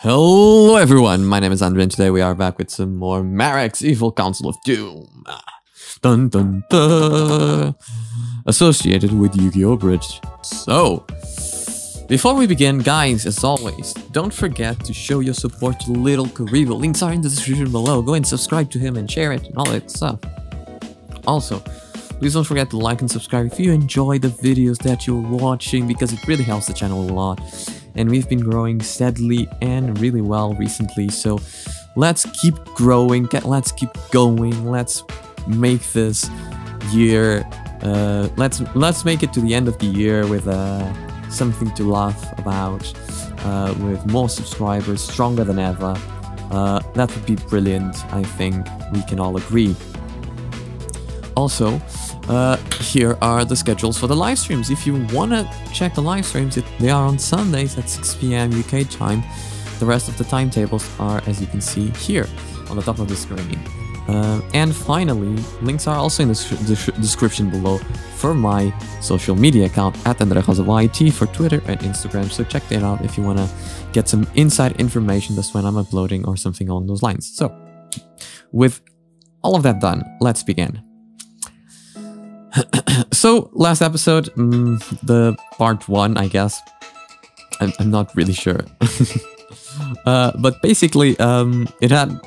Hello everyone, my name is Andre and today we are back with some more Marik's Evil Council of Doom. Dun dun dun! Associated with Yu-Gi-Oh! Abridged. So, before we begin, guys, as always, don't forget to show your support to Little Kuriboh. Links are in the description below. Go and subscribe to him and share it and all that stuff. Also, please don't forget to like and subscribe if you enjoy the videos that you're watching, because it really helps the channel a lot. And we've been growing steadily and really well recently, so let's keep growing, let's keep going, let's make this year, let's make it to the end of the year with something to laugh about, with more subscribers, stronger than ever. That would be brilliant, I think we can all agree. Also, here are the schedules for the live streams. If you want to check the live streams, they are on Sundays at 6 PM UK time. The rest of the timetables are, as you can see, here on the top of the screen. And finally, links are also in the description below for my social media account at AndreGazaYT for Twitter and Instagram. So check that out if you want to get some inside information. That's when I'm uploading or something along those lines. So, with all of that done, let's begin. So, last episode, the part 1, I guess. I'm not really sure. But basically, it had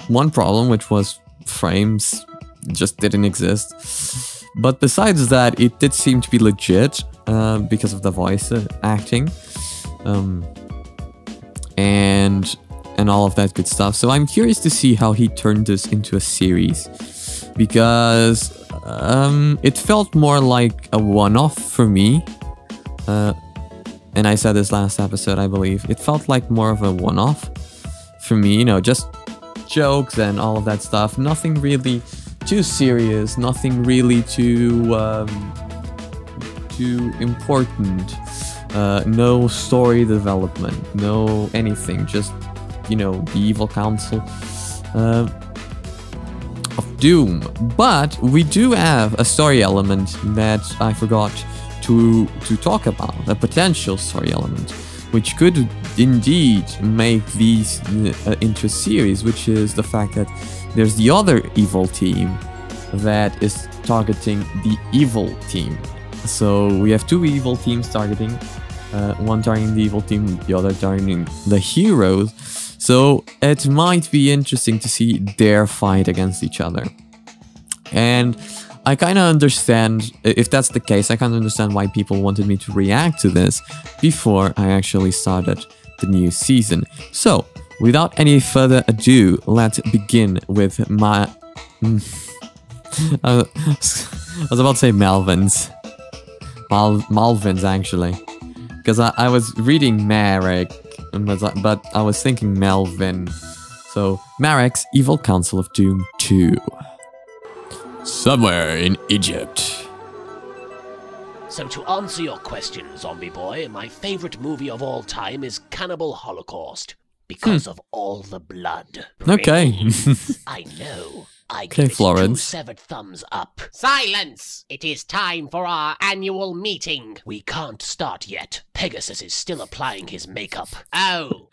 one problem, which was frames just didn't exist. But besides that, it did seem to be legit, because of the voice acting. And all of that good stuff. So I'm curious to see how he turned this into a series. Because it felt more like a one-off for me, and I said this last episode, I believe. It felt like more of a one-off for me, you know, just jokes and all of that stuff. Nothing really too serious, nothing really too important. No story development, no anything. Just, you know, the evil council of Doom. But we do have a story element that I forgot to talk about, a potential story element, which could indeed make these into a series, which is the fact that there's the other evil team that is targeting the evil team. So we have two evil teams targeting, one targeting the evil team, the other targeting the heroes. So it might be interesting to see their fight against each other. And I kind of understand, if that's the case, I kind of understand why people wanted me to react to this before I actually started the new season. So, without any further ado, let's begin with my... I was about to say Melvin's. Malvin's, actually. Because I was reading Marik, but I was thinking Melvin. So, Marik's Evil Council of Doom 2. Somewhere in Egypt. So to answer your question, zombie boy, my favorite movie of all time is Cannibal Holocaust. Because of all the blood. Okay. I know. I Okay, give it Florence. 2 severed thumbs up. Silence! It is time for our annual meeting. We can't start yet. Pegasus is still applying his makeup. Oh.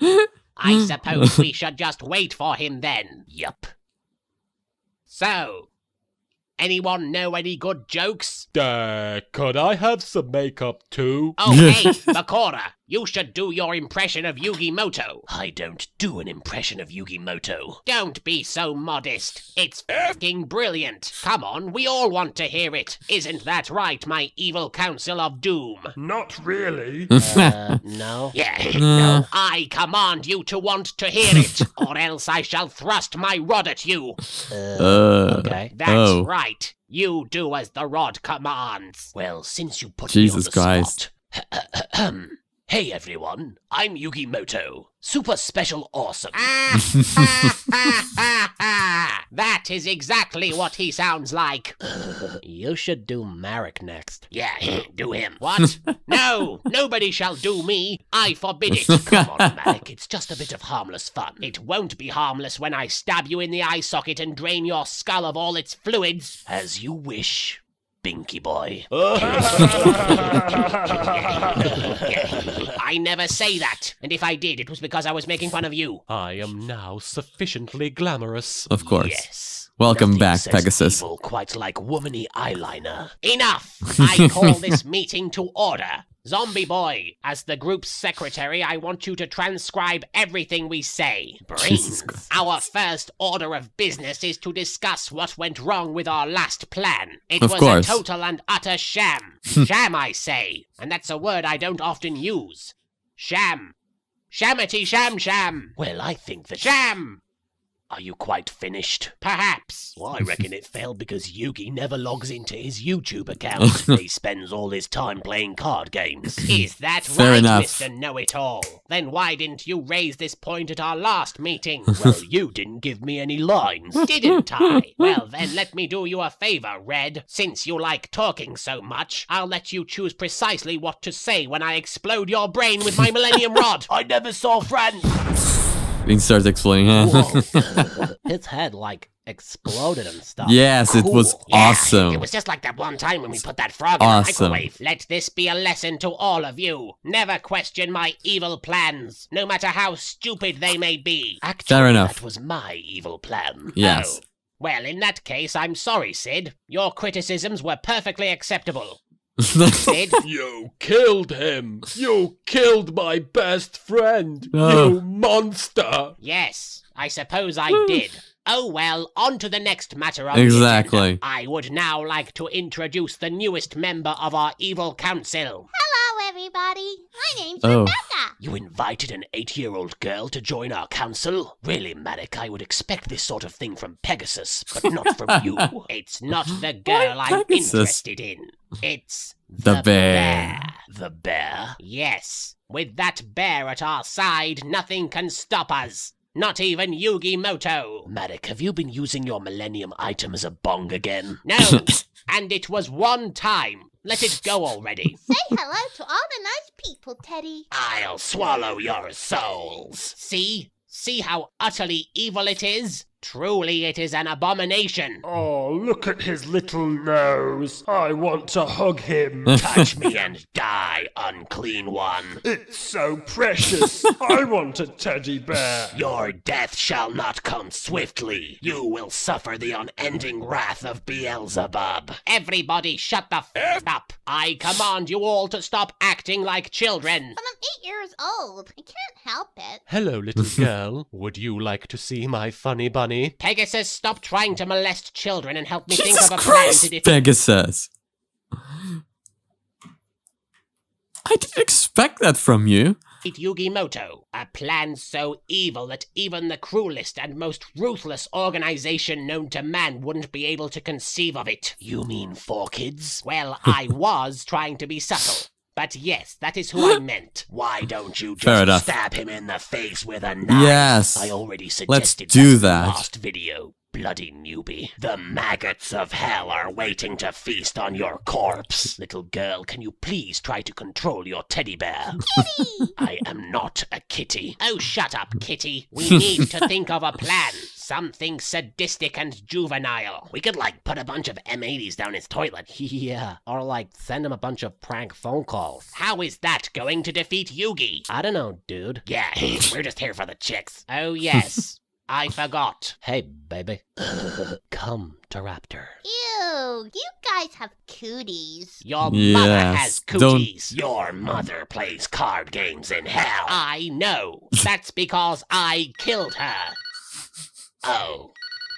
I suppose we should just wait for him then. Yup. So, anyone know any good jokes? Could I have some makeup too? Oh, hey, Bakura, you should do your impression of Yu-Gi-Moto. I don't do an impression of Yu-Gi-Moto. Don't be so modest. It's f***ing brilliant. Come on, we all want to hear it. Isn't that right, my evil council of doom? Not really. No? Yeah, no. I command you to want to hear it, or else I shall thrust my rod at you. Okay. That's right. You do as the rod commands. Well, since you put Jesus me on the Christ. spot... Hey everyone, I'm Yu-Gi-Moto. Super special awesome. That is exactly what he sounds like. You should do Marik next. Yeah, do him. What? No, nobody shall do me. I forbid it. Come on, Marik, it's just a bit of harmless fun. It won't be harmless when I stab you in the eye socket and drain your skull of all its fluids. As you wish. Binky boy. I never say that, and if I did, it was because I was making fun of you. I am now sufficiently glamorous. Of course. Yes. Welcome Nothing back, says Pegasus. evil quite like womany eyeliner. Enough! I call this meeting to order. Zombie Boy, as the group's secretary, I want you to transcribe everything we say. Jesus Brains. Christ. Our first order of business is to discuss what went wrong with our last plan. It Of was course. a total and utter sham. Sham, I say. And that's a word I don't often use. Sham. Shamity sham sham. Well, I think that sham. Are you quite finished? Perhaps. Well, I reckon it failed because Yugi never logs into his YouTube account. He spends all his time playing card games. Is that Fair right, enough. Mr. Know-It-All? Then why didn't you raise this point at our last meeting? Well, you didn't give me any lines. Didn't I? Well, then let me do you a favor, Red. Since you like talking so much, I'll let you choose precisely what to say when I explode your brain with my Millennium Rod. I never saw Rant. He starts explaining. Whoa. His head, like, exploded and stuff. Yes, it was Cool. Yeah, awesome. it was just like that one time when we put that frog in the Awesome. microwave. Let this be a lesson to all of you. Never question my evil plans, no matter how stupid they may be. Actually, Fair enough. that was my evil plan. Yes. Oh. Well, in that case, I'm sorry, Sid. Your criticisms were perfectly acceptable. Sid? You killed him! You killed my best friend! Oh. You monster! Yes, I suppose I did. Oh well, on to the next matter of Exactly. the agenda. I would now like to introduce the newest member of our evil council. Hello, everybody. My name's Oh. Rebecca. You invited an 8-year-old girl to join our council? Really, Marik, I would expect this sort of thing from Pegasus, but not from you. It's not the girl I'm Pegasus? interested in. It's The bear. The bear? Yes. With that bear at our side, nothing can stop us. Not even Yu-Gi-Moto. Marik, have you been using your Millennium item as a bong again? No. And it was one time. Let it go already. Say hello to all the nice people, Teddy. I'll swallow your souls. See? See how utterly evil it is? Truly, it is an abomination. Oh, look at his little nose. I want to hug him. Touch me and die, unclean one. It's so precious. I want a teddy bear. Your death shall not come swiftly. You will suffer the unending wrath of Beelzebub. Everybody shut the f up. I command you all to stop acting like children. But I'm 8 years old. I can't help it. Hello, little girl. Would you like to see my funny bunny? Pegasus, stop trying to molest children and help me Jesus think of a plan Christ, to defeat. Pegasus. I didn't expect that from you. Yu-Gi-Moto, a plan so evil that even the cruelest and most ruthless organization known to man wouldn't be able to conceive of it. You mean 4Kids? Well, I was trying to be subtle. But yes, that is who I meant. Why don't you Fair just enough. stab him in the face with a knife? Yes. I already suggested Let's do in the that. last video. Bloody newbie. The maggots of hell are waiting to feast on your corpse. Little girl, can you please try to control your teddy bear? Kitty! I am not a kitty. Oh, shut up, kitty. We need to think of a plan. Something sadistic and juvenile. We could, like, put a bunch of M80s down his toilet. Yeah. Or, like, send him a bunch of prank phone calls. How is that going to defeat Yugi? I don't know, dude. Yeah, we're just here for the chicks. Oh, yes. I forgot. Hey, baby. Come to Raptor. Ew, you guys have cooties. Your mother Yes, has don't- cooties. Your mother plays card games in hell. I know. That's because I killed her. Oh.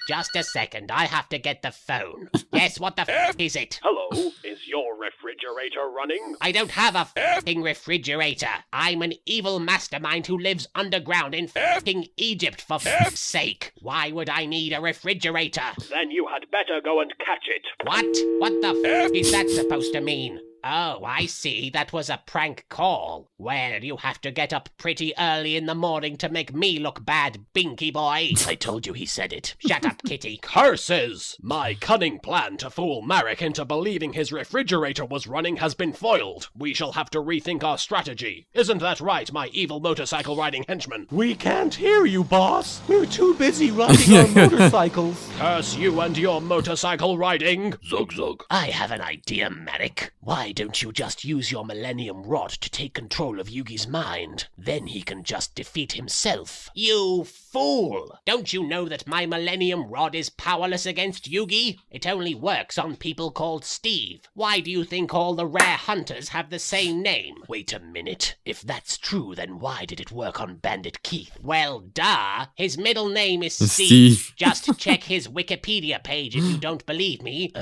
Just a second, I have to get the phone. Yes, what the f is it? Hello, is your refrigerator running? I don't have a f***ing refrigerator. I'm an evil mastermind who lives underground in f***ing Egypt, for f***'s sake. Why would I need a refrigerator? Then you had better go and catch it. What? What the f*** is that supposed to mean? Oh, I see. That was a prank call. Well, you have to get up pretty early in the morning to make me look bad, Binky boy. I told you he said it. Shut up, kitty. Curses! My cunning plan to fool Marik into believing his refrigerator was running has been foiled. We shall have to rethink our strategy. Isn't that right, my evil motorcycle riding henchman? We can't hear you, boss. We're too busy riding our motorcycles. Curse you and your motorcycle riding! Zug zug. I have an idea, Marik. Why don't you just use your Millennium Rod to take control of Yugi's mind? Then he can just defeat himself. You fool! Don't you know that my Millennium Rod is powerless against Yugi? It only works on people called Steve. Why do you think all the rare hunters have the same name? Wait a minute. If that's true, then why did it work on Bandit Keith? Well, duh. His middle name is Steve. Just check his Wikipedia page if you don't believe me.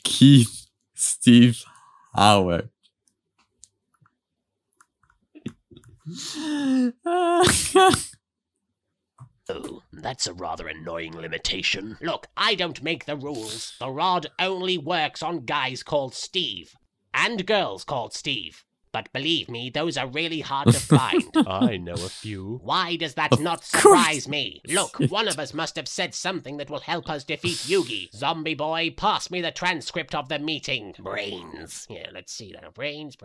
Keith Steve Howard. Oh, that's a rather annoying limitation. Look, I don't make the rules. The rod only works on guys called Steve. And girls called Steve. But believe me, those are really hard to find. I know a few. Why does that not surprise me? Look, one of us must have said something that will help us defeat Yugi. Zombie boy, pass me the transcript of the meeting. Brains. Yeah, let's see that. Brains.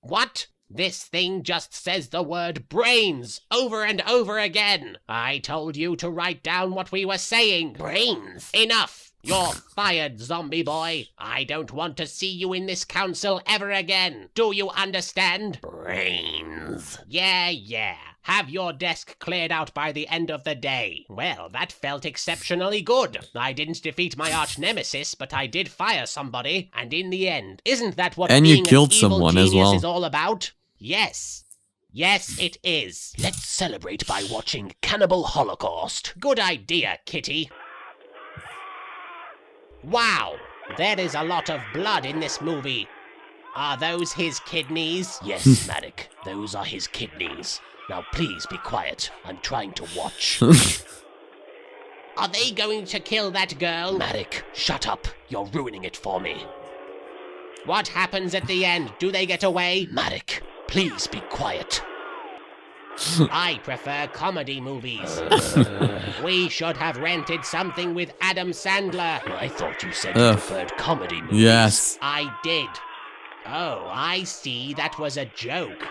What? This thing just says the word brains over and over again. I told you to write down what we were saying. Brains. Enough. You're fired, zombie boy. I don't want to see you in this council ever again. Do you understand? Brains. Yeah. Have your desk cleared out by the end of the day. Well, that felt exceptionally good. I didn't defeat my arch nemesis, but I did fire somebody. And in the end, isn't that what And being you killed an evil someone genius as well. is all about? Yes. Yes, it is. Let's celebrate by watching Cannibal Holocaust. Good idea, kitty. Wow, there is a lot of blood in this movie. Are those his kidneys? Yes, Marik, those are his kidneys. Now please be quiet. I'm trying to watch. Are they going to kill that girl? Marik, shut up. You're ruining it for me. What happens at the end? Do they get away? Marik, please be quiet. I prefer comedy movies. We should have rented something with Adam Sandler. I thought you said you preferred comedy movies. Yes. I did. Oh, I see. That was a joke.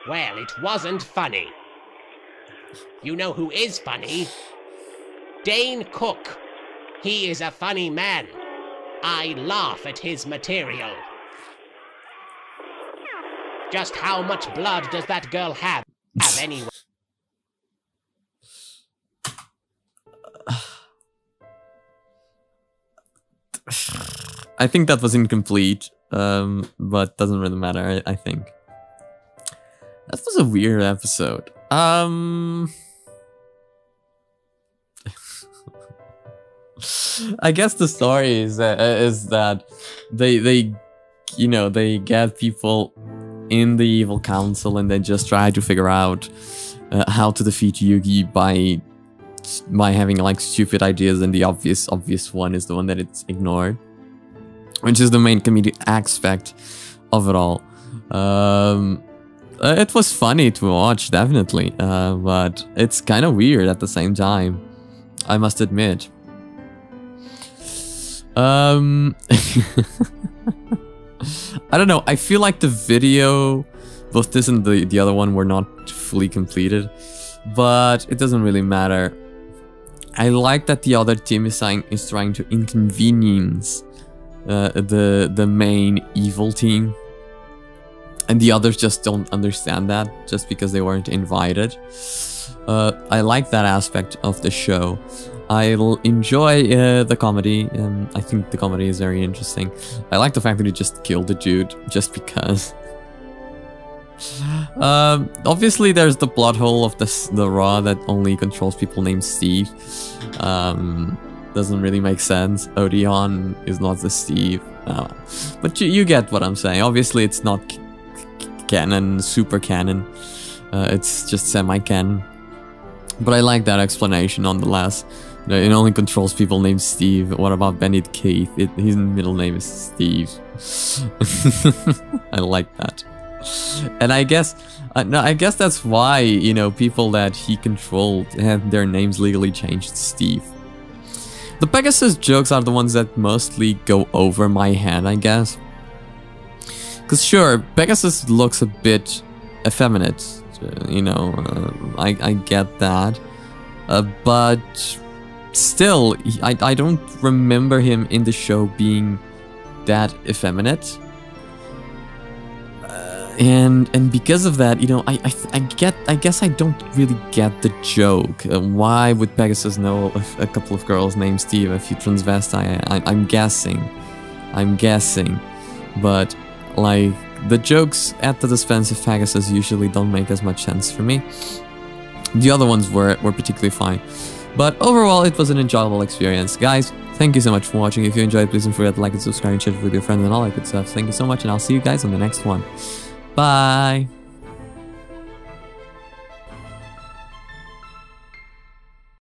Well, it wasn't funny. You know who is funny? Dane Cook. He is a funny man. I laugh at his material. Just how much blood does that girl have anyway? I think that was incomplete, but doesn't really matter, I think. That was a weird episode. I guess the story is that they get people in the evil council and they just try to figure out how to defeat Yugi by having like stupid ideas, and the obvious one is the one that it's ignored, which is the main comedic aspect of it all. It was funny to watch, definitely, but it's kind of weird at the same time, I must admit. I don't know, I feel like the video, both this and the other one, were not fully completed, but it doesn't really matter. I like that the other team is trying to inconvenience the main evil team, and the others just don't understand that just because they weren't invited. I like that aspect of the show. I'll enjoy the comedy, and I think the comedy is very interesting. I like the fact that he just killed the dude just because. Obviously there's the plot hole of the Raw that only controls people named Steve. Doesn't really make sense. Odeon is not the Steve. But you get what I'm saying. Obviously it's not canon, super canon. It's just semi-canon. But I like that explanation nonetheless. It only controls people named Steve. What about Bandit Keith? His middle name is Steve. I like that. And I guess, no, I guess that's why, you know, people that he controlled had their names legally changed to Steve. The Pegasus jokes are the ones that mostly go over my head, I guess. Because sure, Pegasus looks a bit effeminate, you know, I get that. But still, I don't remember him in the show being that effeminate. And because of that, you know, I guess I don't really get the joke. Why would Pegasus know a couple of girls named Steve, a few transvestite? I'm guessing, but like the jokes at the dispense of Pegasus usually don't make as much sense for me. The other ones were particularly fine, but overall it was an enjoyable experience, guys. Thank you so much for watching. If you enjoyed, please don't forget to like and subscribe and share it with your friends and all that good stuff. Thank you so much, and I'll see you guys on the next one. Bye!